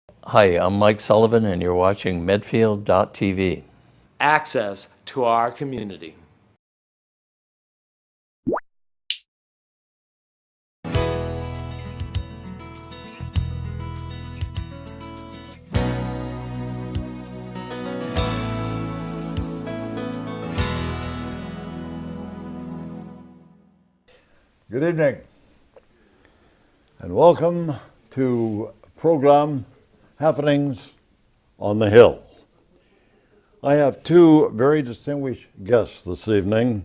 Hi, I'm Mike Sullivan, and you're watching Medfield.tv. Access to our community. Good evening, and welcome to program Happenings on the Hill. I have two very distinguished guests this evening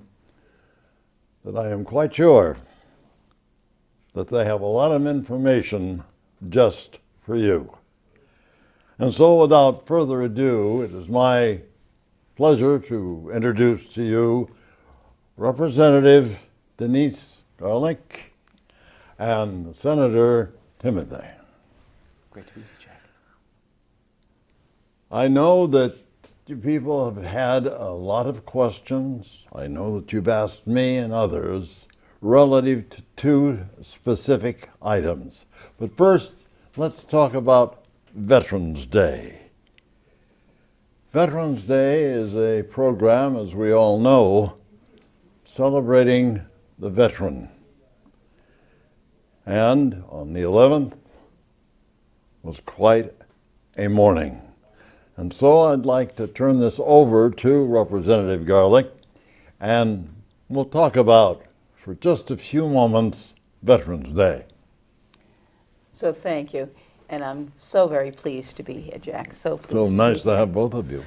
that I am quite sure that they have a lot of information just for you. And so without further ado, it is my pleasure to introduce to you Representative Denise Garlick and Senator Timilty. Great to meet you, Jack. I know that you people have had a lot of questions. I know that you've asked me and others relative to two specific items. But first, let's talk about Veterans Day. Veterans Day is a program, as we all know, celebrating the veteran. And on the 11th was quite a morning. And so I'd like to turn this over to Representative Garlick, and we'll talk about, for just a few moments, Veterans Day. So thank you. And I'm so very pleased to be here, Jack. So pleased. So nice to have both of you.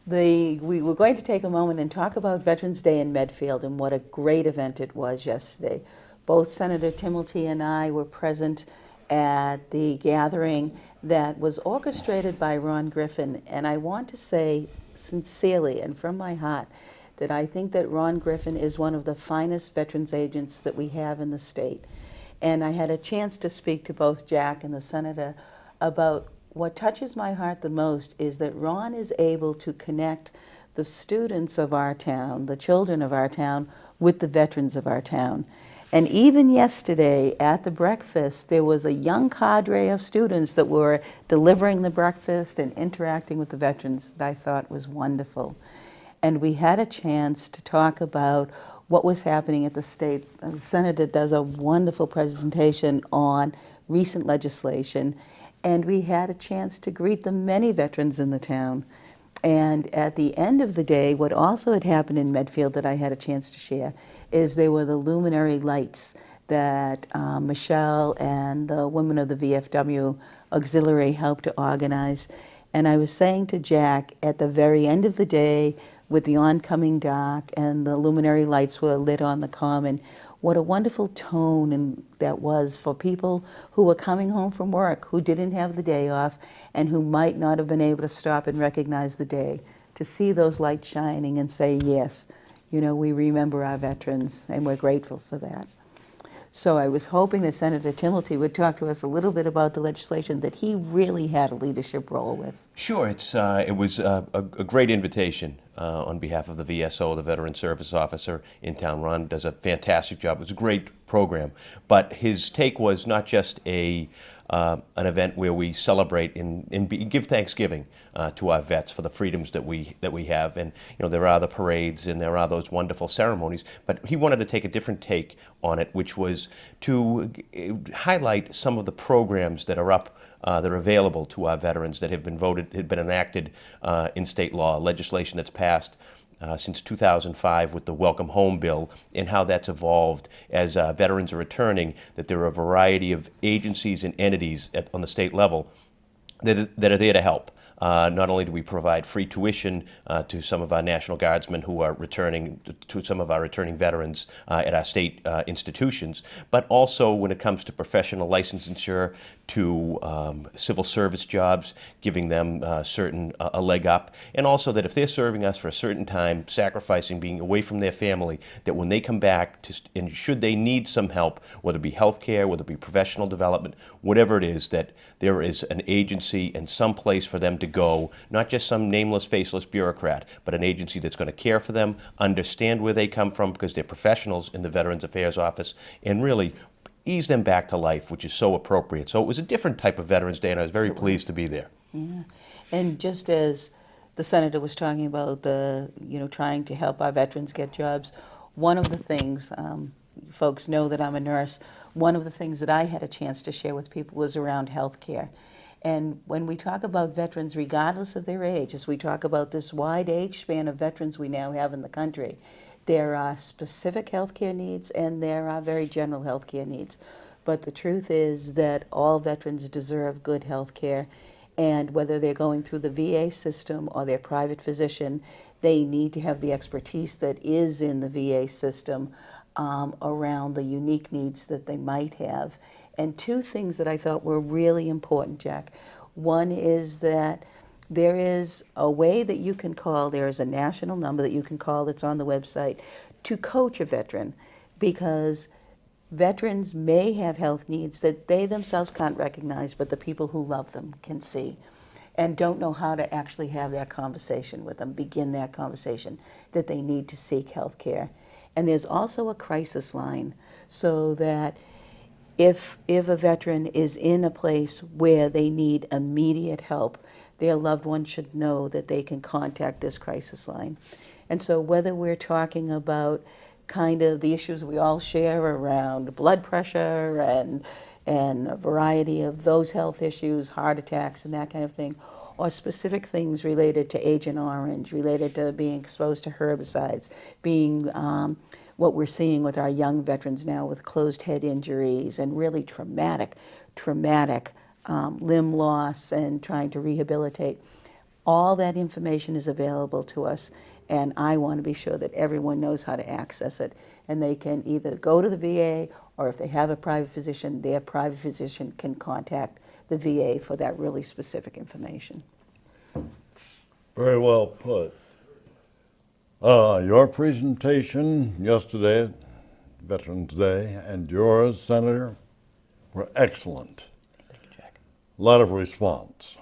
We were going to take a moment and talk about Veterans Day in Medfield and what a great event it was yesterday. Both Senator Timilty and I were present at the gathering that was orchestrated by Ron Griffin. And I want to say sincerely and from my heart that I think that Ron Griffin is one of the finest veterans agents that we have in the state. And I had a chance to speak to both Jack and the Senator about what touches my heart the most is that Ron is able to connect the students of our town, the children of our town, with the veterans of our town. And even yesterday at the breakfast, there was a young cadre of students that were delivering the breakfast and interacting with the veterans that I thought was wonderful. And we had a chance to talk about what was happening at the state. The Senator does a wonderful presentation on recent legislation, and we had a chance to greet the many veterans in the town. And at the end of the day, what also had happened in Medfield that I had a chance to share is there were the luminary lights that Michelle and the women of the VFW Auxiliary helped to organize. And I was saying to Jack, at the very end of the day, with the oncoming dark and the luminary lights were lit on the common, what a wonderful tone and that was for people who were coming home from work, who didn't have the day off, and who might not have been able to stop and recognize the day. To see those lights shining and say, yes, you know, we remember our veterans, and we're grateful for that. So I was hoping that Senator Timilty would talk to us a little bit about the legislation that he really had a leadership role with. Sure, it was a great invitation on behalf of the VSO, the Veteran Service Officer in town. Ron does a fantastic job. It was a great program, but his take was not just an event where we celebrate and give Thanksgiving to our vets for the freedoms that we have, and you know there are the parades and there are those wonderful ceremonies. But he wanted to take a different take on it, which was to highlight some of the programs that are up. That are available to our veterans that have been enacted in state law, legislation that's passed since 2005 with the Welcome Home Bill, and how that's evolved as veterans are returning, that there are a variety of agencies and entities on the state level that are there to help. Not only do we provide free tuition to some of our National Guardsmen who are returning, to some of our returning veterans at our state institutions, but also when it comes to professional licensure, to civil service jobs, giving them a leg up, and also that if they're serving us for a certain time, sacrificing being away from their family, that when they come back, and should they need some help, whether it be health care, whether it be professional development, whatever it is, that there is an agency and some place for them to go, not just some nameless, faceless bureaucrat, but an agency that's going to care for them, understand where they come from because they're professionals in the Veterans Affairs Office, and really ease them back to life, which is so appropriate. So it was a different type of Veterans Day, and I was very pleased to be there. Yeah. And just as the senator was talking about trying to help our veterans get jobs, one of the things, folks know that I'm a nurse, one of the things that I had a chance to share with people was around health care. And when we talk about veterans, regardless of their age, as we talk about this wide age span of veterans we now have in the country, there are specific health care needs and there are very general health care needs. But the truth is that all veterans deserve good health care, and whether they're going through the VA system or their private physician, they need to have the expertise that is in the VA system around the unique needs that they might have. And two things that I thought were really important, Jack. One is that there is a way that you can call, there is a national number that you can call that's on the website to coach a veteran, because veterans may have health needs that they themselves can't recognize, but the people who love them can see, and don't know how to actually have that conversation with them, begin that conversation that they need to seek health care. And there's also a crisis line, so that if a veteran is in a place where they need immediate help, their loved one should know that they can contact this crisis line. And so whether we're talking about kind of the issues we all share around blood pressure and a variety of those health issues, heart attacks and that kind of thing, or specific things related to Agent Orange, related to being exposed to herbicides, being what we're seeing with our young veterans now with closed head injuries and really traumatic limb loss and trying to rehabilitate. All that information is available to us, and I want to be sure that everyone knows how to access it. And they can either go to the VA, or if they have a private physician, their private physician can contact the VA for that really specific information. Very well put. Your presentation yesterday, Veterans Day, and yours, Senator, were excellent. Thank you, Jack. A lot of response.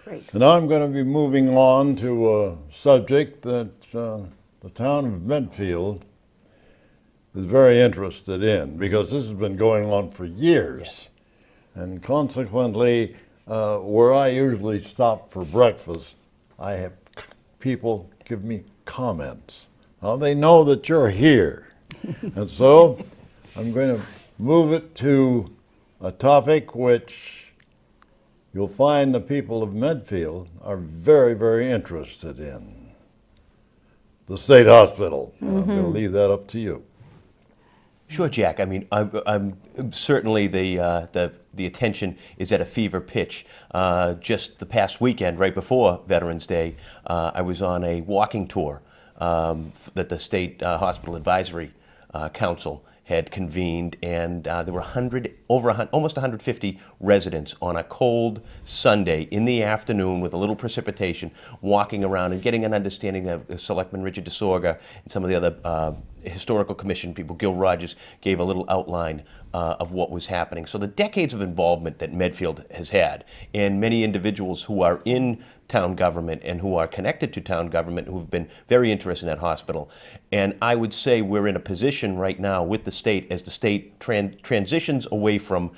Great. And now I'm going to be moving on to a subject that the town of Medfield is very interested in, because this has been going on for years. Yes. And consequently, where I usually stop for breakfast, I have people give me comments. Now they know that you're here. And so I'm going to move it to a topic which you'll find the people of Medfield are very, very interested in. The state hospital. I'm going to leave that up to you. Sure, Jack. I mean, I'm certainly the attention is at a fever pitch. Just the past weekend, right before Veterans Day, I was on a walking tour that the State Hospital Advisory Council had convened, and there were almost 150 residents on a cold Sunday in the afternoon with a little precipitation, walking around and getting an understanding of Selectman Richard DeSorga and some of the other historical commission people. Gil Rogers gave a little outline of what was happening. So the decades of involvement that Medfield has had, and many individuals who are in town government and who are connected to town government who have been very interested in that hospital. And I would say we're in a position right now with the state, as the state transitions away from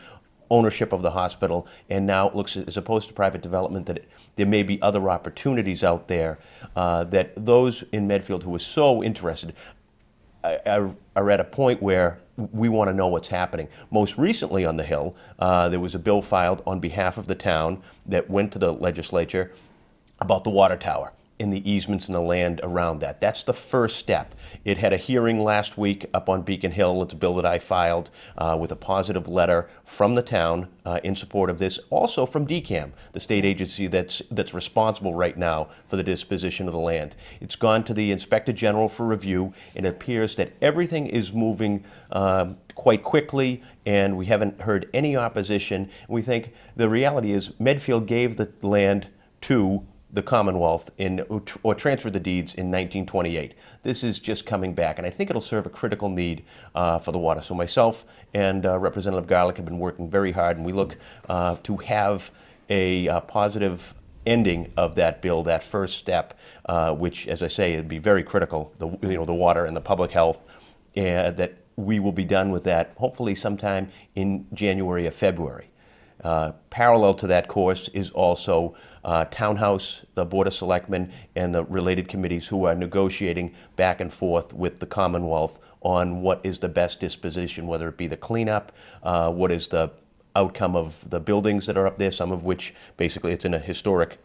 ownership of the hospital and now it looks, as opposed to private development, that there may be other opportunities out there that those in Medfield who are so interested are at a point where we want to know what's happening. Most recently on the Hill, there was a bill filed on behalf of the town that went to the legislature about the water tower in the easements and the land around that. That's the first step. It had a hearing last week up on Beacon Hill. It's a bill that I filed with a positive letter from the town in support of this. Also from DCAM, the state agency that's responsible right now for the disposition of the land. It's gone to the Inspector General for review, and it appears that everything is moving quite quickly, and we haven't heard any opposition. We think the reality is Medfield gave the land to the Commonwealth or transferred the deeds in 1928. This is just coming back, and I think it'll serve a critical need for the water. So myself and Representative Garlick have been working very hard, and we look to have a positive ending of that bill, that first step, which, as I say, would be very critical. The water and the public health that we will be done with that hopefully sometime in January or February. Parallel to that course is also Townhouse, the Board of Selectmen, and the related committees who are negotiating back and forth with the Commonwealth on what is the best disposition, whether it be the cleanup, what is the outcome of the buildings that are up there, some of which basically it's in a historic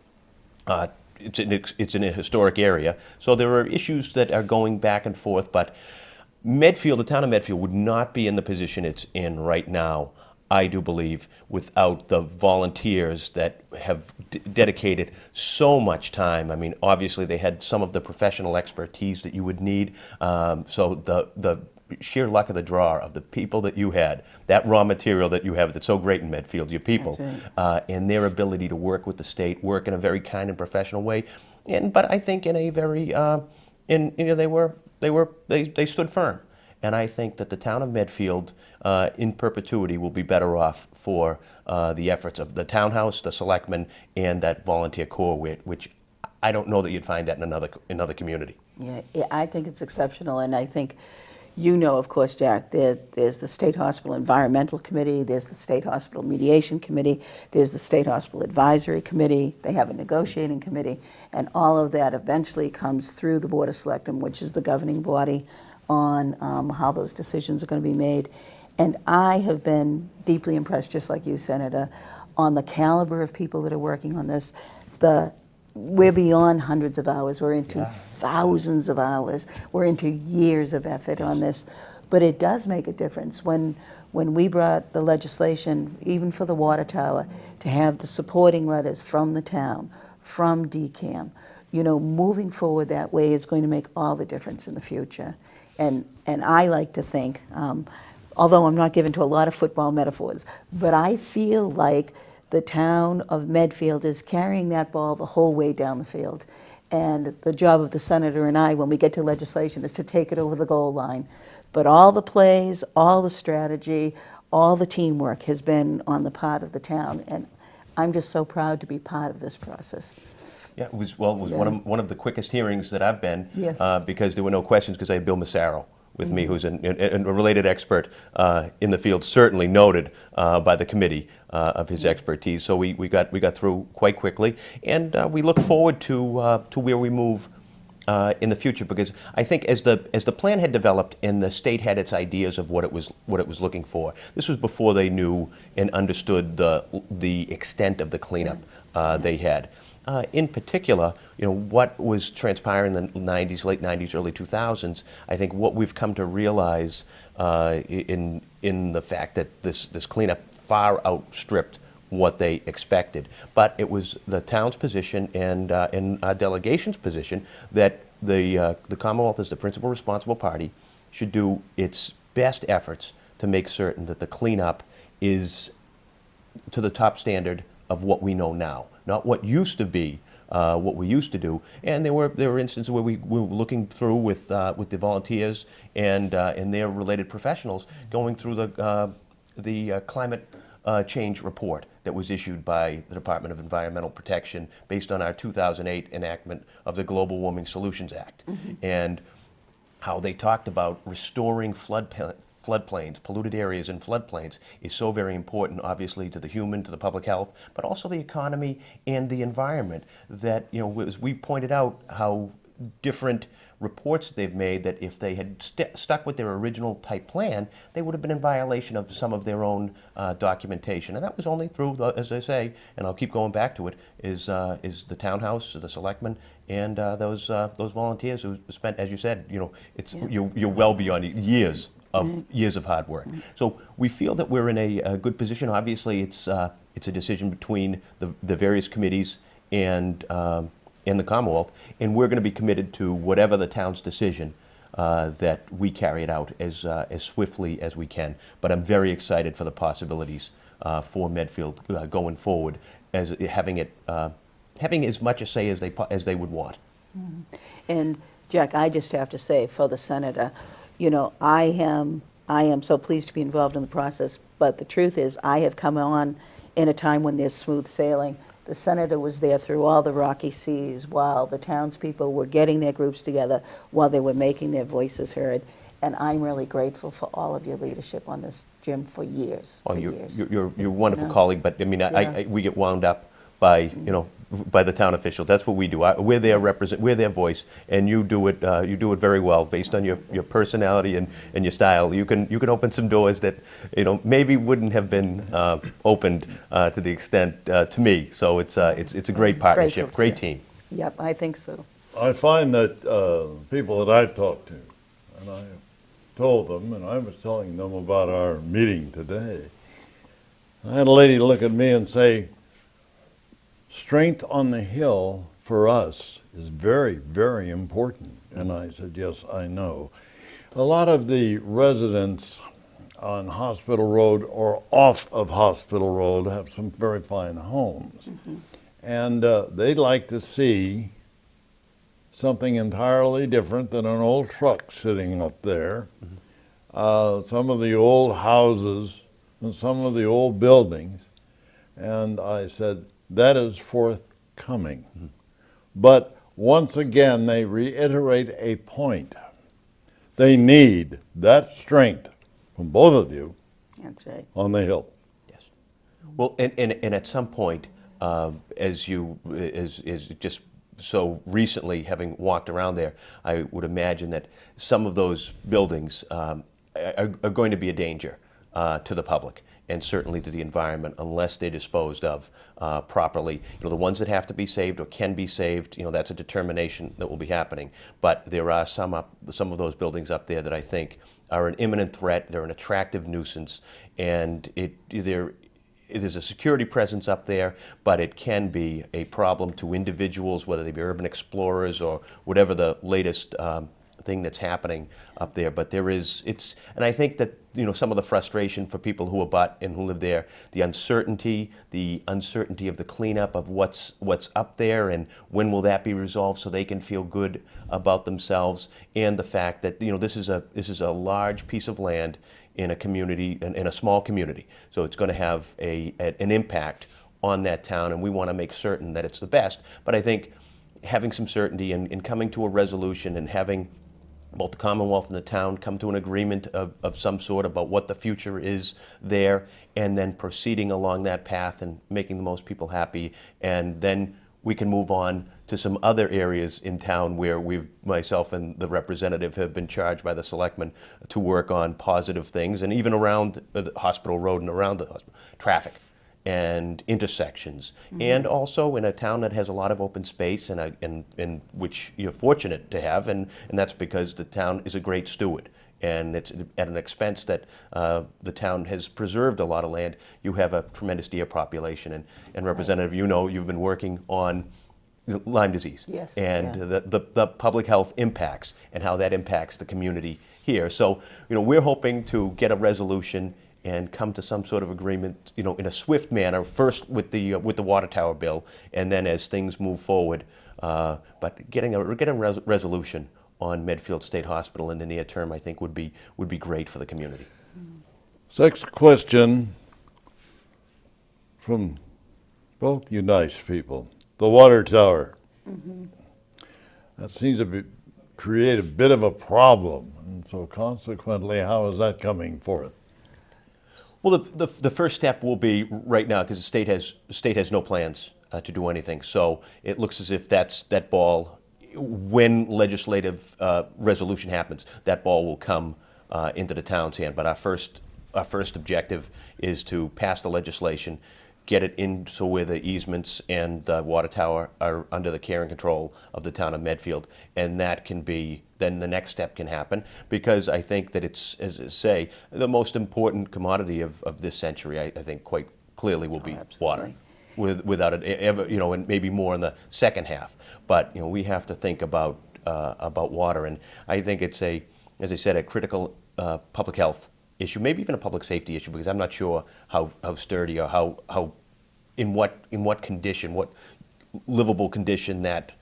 it's in a historic area. So there are issues that are going back and forth, but Medfield, the town of Medfield, would not be in the position it's in right now, I do believe, without the volunteers that have dedicated so much time. I mean, obviously they had some of the professional expertise that you would need. So the sheer luck of the draw of the people that you had, that raw material that you have that's so great in Medfield, your people, That's and their ability to work with the state, work in a very kind and professional way, but I think in a very, they stood firm. And I think that the town of Medfield, in perpetuity, will be better off for the efforts of the townhouse, the selectmen, and that volunteer corps, which I don't know that you'd find that in another community. Yeah, I think it's exceptional, and I think, you know, of course, Jack, there's the State Hospital Environmental Committee, there's the State Hospital Mediation Committee, there's the State Hospital Advisory Committee, they have a negotiating committee, and all of that eventually comes through the Board of Selectmen, which is the governing body on how those decisions are going to be made. And I have been deeply impressed, just like you, Senator, on the caliber of people that are working on this. We're beyond hundreds of hours. We're into thousands of hours. We're into years of effort on this. But it does make a difference when we brought the legislation, even for the water tower, to have the supporting letters from the town, from DCAM. You know, moving forward that way is going to make all the difference in the future. And I like to think, although I'm not given to a lot of football metaphors, but I feel like the town of Medfield is carrying that ball the whole way down the field. And the job of the senator and I, when we get to legislation, is to take it over the goal line. But all the plays, all the strategy, all the teamwork has been on the part of the town. And I'm just so proud to be part of this process. Yeah, it was one of the quickest hearings that I've been, Yes. Because there were no questions, because I had Bill Massaro with me, who's a related expert in the field, certainly noted by the committee of his expertise. So we got through quite quickly, and we look forward to where we move in the future, because I think as the plan had developed and the state had its ideas of what it was looking for, this was before they knew and understood the extent of the cleanup they had. In particular, you know, what was transpiring in the 90s, late 90s, early 2000s, I think what we've come to realize in the fact that this cleanup far outstripped what they expected. But it was the town's position and our delegation's position that the Commonwealth, as the principal responsible party, should do its best efforts to make certain that the cleanup is to the top standard of what we know now, not what used to be, what we used to do. And there were instances where we were looking through with the volunteers and their related professionals, going through the climate change report that was issued by the Department of Environmental Protection based on our 2008 enactment of the Global Warming Solutions Act, and how they talked about restoring floodplains, polluted areas and floodplains is so very important, obviously, to the human, to the public health, but also the economy and the environment. That, you know, as we pointed out, how different reports they've made, that if they had stuck with their original type plan, they would have been in violation of some of their own documentation. And that was only through, as I say, and I'll keep going back to it, is the townhouse, the selectmen, and those volunteers who spent, as you said, you know, you're well beyond years of hard work. So we feel that we're in a good position. Obviously, it's a decision between the various committees and the Commonwealth, and we're going to be committed to whatever the town's decision, that we carry it out as swiftly as we can. But I'm very excited for the possibilities for Medfield going forward, as having as much a say as they would want. And Jack, I just have to say, for the senator, you know, I am so pleased to be involved in the process, but the truth is I have come on in a time when there's smooth sailing. The senator was there through all the rocky seas while the townspeople were getting their groups together, while they were making their voices heard. And I'm really grateful for all of your leadership on this, Jim, for years. Oh, for you're, years. you're a wonderful Yeah. colleague, but I mean, Yeah. we get wound up by, by the town officials. That's what we do. We're we're their voice, and you do it very well based on your personality and your style. You can open some doors that, maybe wouldn't have been opened to the extent to me. So it's a great partnership, Grateful to great you. team. Yep, I think so. I find that people that I've talked to, and I told them, and I was telling them about our meeting today, I had a lady look at me and say, strength on the hill for us is very, very important. And I said, yes, I know. A lot of the residents on Hospital Road or off of Hospital Road have some very fine homes. And they'd like to see something entirely different than an old truck sitting up there. Some of the old houses and some of the old buildings. And I said, that is forthcoming. But once again, they reiterate a point. They need that strength from both of you That's right. on the hill. Yes. Well, and at some point, as just so recently having walked around there, I would imagine that some of those buildings are going to be a danger to the public and certainly to the environment unless they're disposed of properly. The ones that have to be saved or can be saved, that's a determination that will be happening. But there are some of those buildings up there that I think are an imminent threat. They're an attractive nuisance, and there's a security presence up there, but it can be a problem to individuals, whether they be urban explorers or whatever the latest thing that's happening up there. But and I think that some of the frustration for people who abut and who live there, the uncertainty of the cleanup of what's up there and when will that be resolved so they can feel good about themselves, and the fact that this is a large piece of land in a community, in a small community, so it's going to have an impact on that town, and we want to make certain that it's the best. But I think having some certainty and coming to a resolution and having both the Commonwealth and the town come to an agreement of some sort about what the future is there, and then proceeding along that path and making the most people happy, and then we can move on to some other areas in town where myself and the representative have been charged by the selectmen to work on positive things, and even around the Hospital Road and around the hospital, traffic and intersections, and also in a town that has a lot of open space and which you're fortunate to have, and that's because the town is a great steward, and it's at an expense that the town has preserved a lot of land. You have a tremendous deer population, and Representative, you've been working on Lyme disease, Yes, and yeah. the public health impacts and how that impacts the community here. So we're hoping to get a resolution and come to some sort of agreement, in a swift manner, first with the water tower bill, and then as things move forward. But getting a resolution on Medfield State Hospital in the near term, I think, would be great for the community. Next question from both you nice people. The water tower. That seems to create a bit of a problem, and so consequently, how is that coming forth? Well, the first step will be right now, because the state has no plans to do anything. So it looks as if that ball, when legislative resolution happens, that ball will come into the town's hand. But our first objective is to pass the legislation, get it in so where the easements and the water tower are under the care and control of the town of Medfield, and that can be, then the next step can happen, because I think that it's, as I say, the most important commodity of this century, I think quite clearly will be water. Without it ever, and maybe more in the second half. But we have to think about water, and I think it's as I said, a critical public health issue, maybe even a public safety issue, because I'm not sure how sturdy or how in what condition, what livable condition that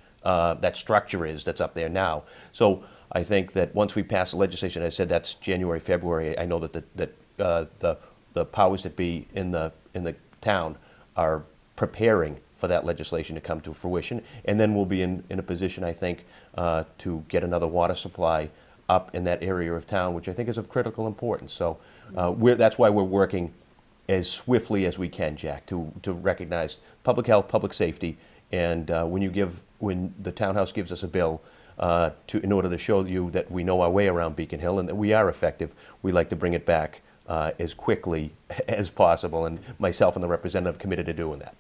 structure is that's up there now. So I think that once we pass the legislation, I said that's January, February. I know that the powers that be in the town are preparing for that legislation to come to fruition, and then we'll be in a position, I think, to get another water supply up in that area of town, which I think is of critical importance. So that's why we're working as swiftly as we can, Jack, to recognize public health, public safety, and when the townhouse gives us a bill in order to show you that we know our way around Beacon Hill and that we are effective, we like to bring it back as quickly as possible, and myself and the representative committed to doing that.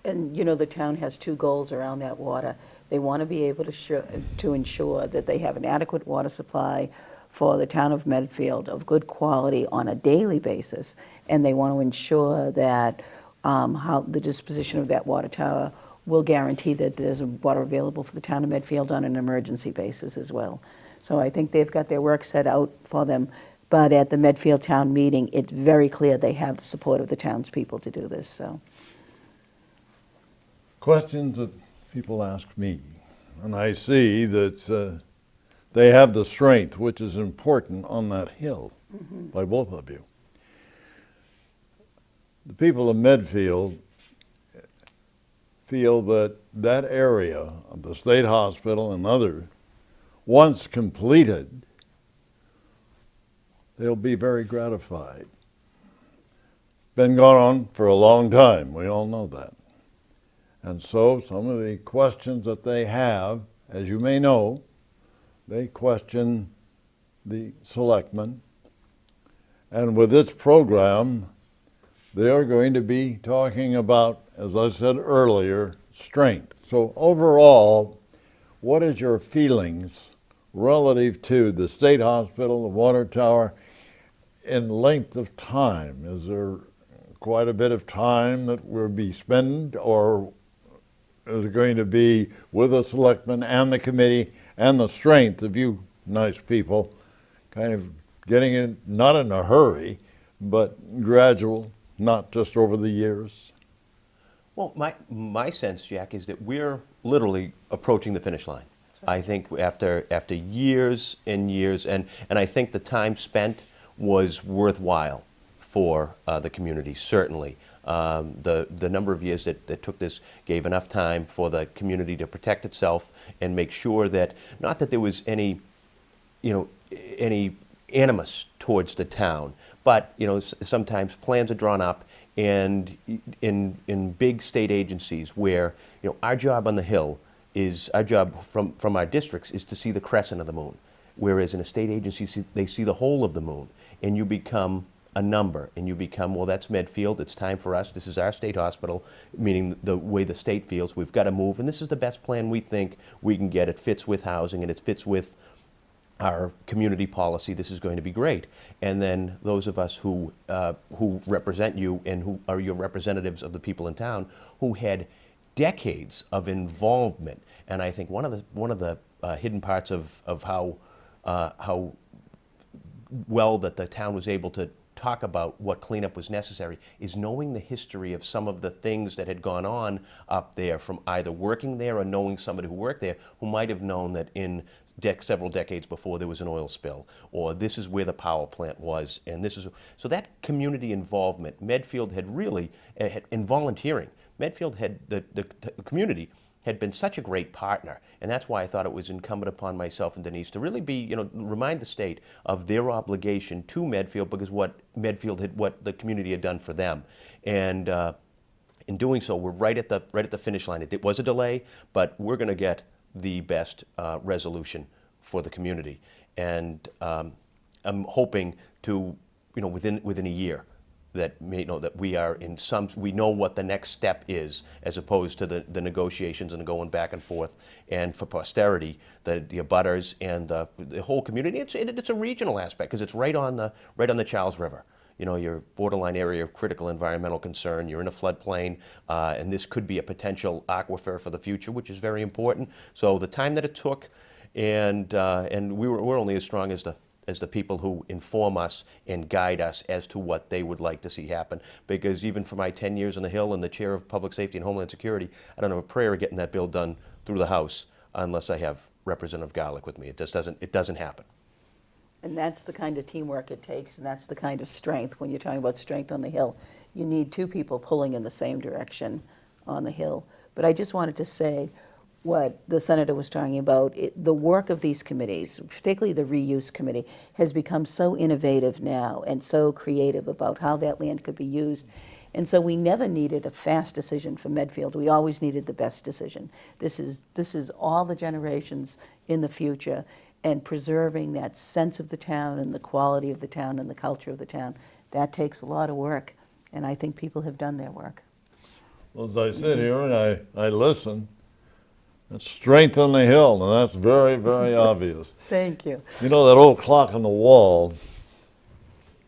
And you know, the town has two goals around that water. They want to be able to ensure that they have an adequate water supply for the town of Medfield of good quality on a daily basis, and they want to ensure that how the disposition of that water tower will guarantee that there's water available for the town of Medfield on an emergency basis as well. So I think they've got their work set out for them, but at the Medfield town meeting, it's very clear they have the support of the townspeople to do this. So, questions that people ask me, and I see that they have the strength, which is important on that hill, by both of you. The people of Medfield feel that that area of the state hospital and others, once completed, they'll be very gratified. Been going on for a long time, we all know that. And so some of the questions that they have, as you may know, they question the selectmen. And with this program, they are going to be talking about, as I said earlier, strength. So overall, what is your feelings relative to the state hospital, the water tower, in length of time? Is there quite a bit of time that will be spent, or is it going to be with the selectmen and the committee and the strength of you nice people kind of getting it, not in a hurry, but gradual, not just over the years? Well, my sense, Jack, is that we're literally approaching the finish line. I think after years and years, and I think the time spent was worthwhile for the community, certainly. The number of years that took this gave enough time for the community to protect itself and make sure that, not that there was any animus towards the town, but sometimes plans are drawn up, and in big state agencies where our job on the Hill is, our job from our districts is to see the crescent of the moon, whereas in a state agency they see the whole of the moon, and you become a number, and you become, well, that's Medfield, it's time for us, this is our state hospital, meaning the way the state feels, we've got to move, and this is the best plan we think we can get. It fits with housing, and it fits with our community policy. This is going to be great. And then those of us who represent you and who are your representatives of the people in town, who had decades of involvement, and I think one of the hidden parts of how well that the town was able to talk about what cleanup was necessary is knowing the history of some of the things that had gone on up there, from either working there or knowing somebody who worked there who might have known that in several decades before there was an oil spill, or this is where the power plant was, and this is, so that community involvement, Medfield had really, in volunteering, Medfield had, the community had been such a great partner, and that's why I thought it was incumbent upon myself and Denise to really be, remind the state of their obligation to Medfield, because what the community had done for them, and in doing so, we're right at the finish line. It was a delay, but we're going to get the best resolution for the community, and I'm hoping to, within a year, that we are in some, we know what the next step is, as opposed to the negotiations and going back and forth, and for posterity, the abutters and the whole community. It's a regional aspect because it's right on the Charles River. Your borderline area of critical environmental concern. You're in a floodplain, and this could be a potential aquifer for the future, which is very important. So the time that it took, and we're only as strong as the people who inform us and guide us as to what they would like to see happen. Because even for my 10 years on the Hill and the chair of Public Safety and Homeland Security, I don't have a prayer of getting that bill done through the House unless I have Representative Garlick with me. It just doesn't happen. and that's the kind of teamwork it takes, and that's the kind of strength. When you're talking about strength on the Hill, you need two people pulling in the same direction on the Hill. But I just wanted to say, what the senator was talking about. The work of these committees, particularly the reuse committee, has become so innovative now and so creative about how that land could be used. And so we never needed a fast decision for Medfield. We always needed the best decision. This is all the generations in the future, and preserving that sense of the town and the quality of the town and the culture of the town. That takes a lot of work, and I think people have done their work. Well, as I sit here and I listen, it's strength on the hill, and that's very, very obvious. Thank you. You know, that old clock on the wall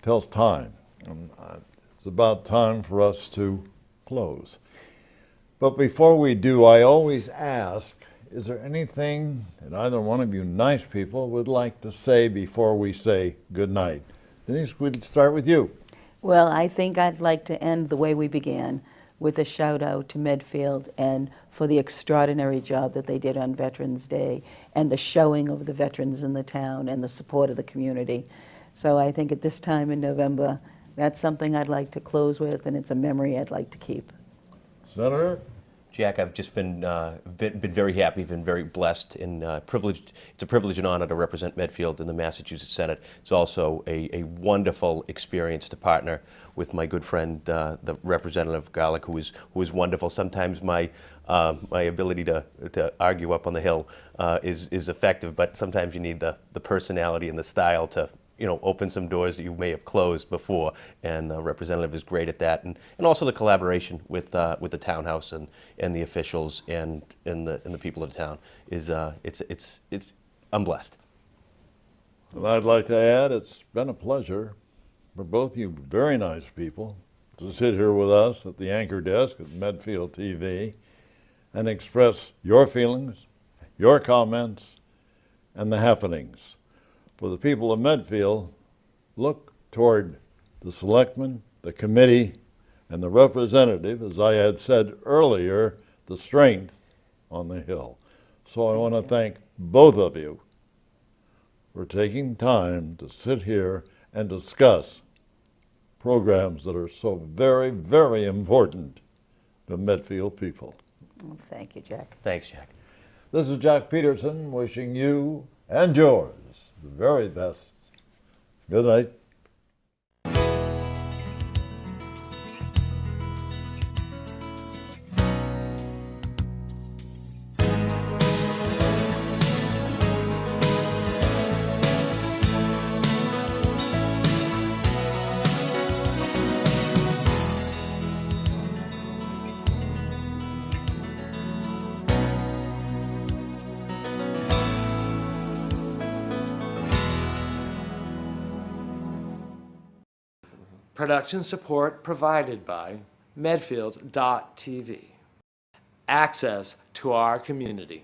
tells time. And it's about time for us to close. But before we do, I always ask, is there anything that either one of you nice people would like to say before we say good night? Denise, we'd start with you. Well, I think I'd like to end the way we began, with a shout out to Medfield and for the extraordinary job that they did on Veterans Day and the showing of the veterans in the town and the support of the community. So I think at this time in November, that's something I'd like to close with, and it's a memory I'd like to keep. Senator? Jack, I've just been very happy, been very blessed and privileged. It's a privilege and honor to represent Medfield in the Massachusetts Senate. It's also a wonderful experience to partner with my good friend, the Representative Garlick, who is wonderful. Sometimes my ability to argue up on the Hill is effective, but sometimes you need the personality and the style to open some doors that you may have closed before, and the representative is great at that, and also the collaboration with the townhouse and the officials and the people of the town is I'm blessed. And I'd like to add, it's been a pleasure for both you very nice people to sit here with us at the anchor desk at Medfield TV and express your feelings, your comments, and the happenings. For the people of Medfield, look toward the selectmen, the committee, and the representative, as I had said earlier, the strength on the Hill. So I want to thank both of you for taking time to sit here and discuss programs that are so very, very important to Medfield people. Well, thank you, Jack. Thanks, Jack. This is Jack Peterson wishing you and yours the very best. Good night. Production support provided by Medfield.tv. Access to our community.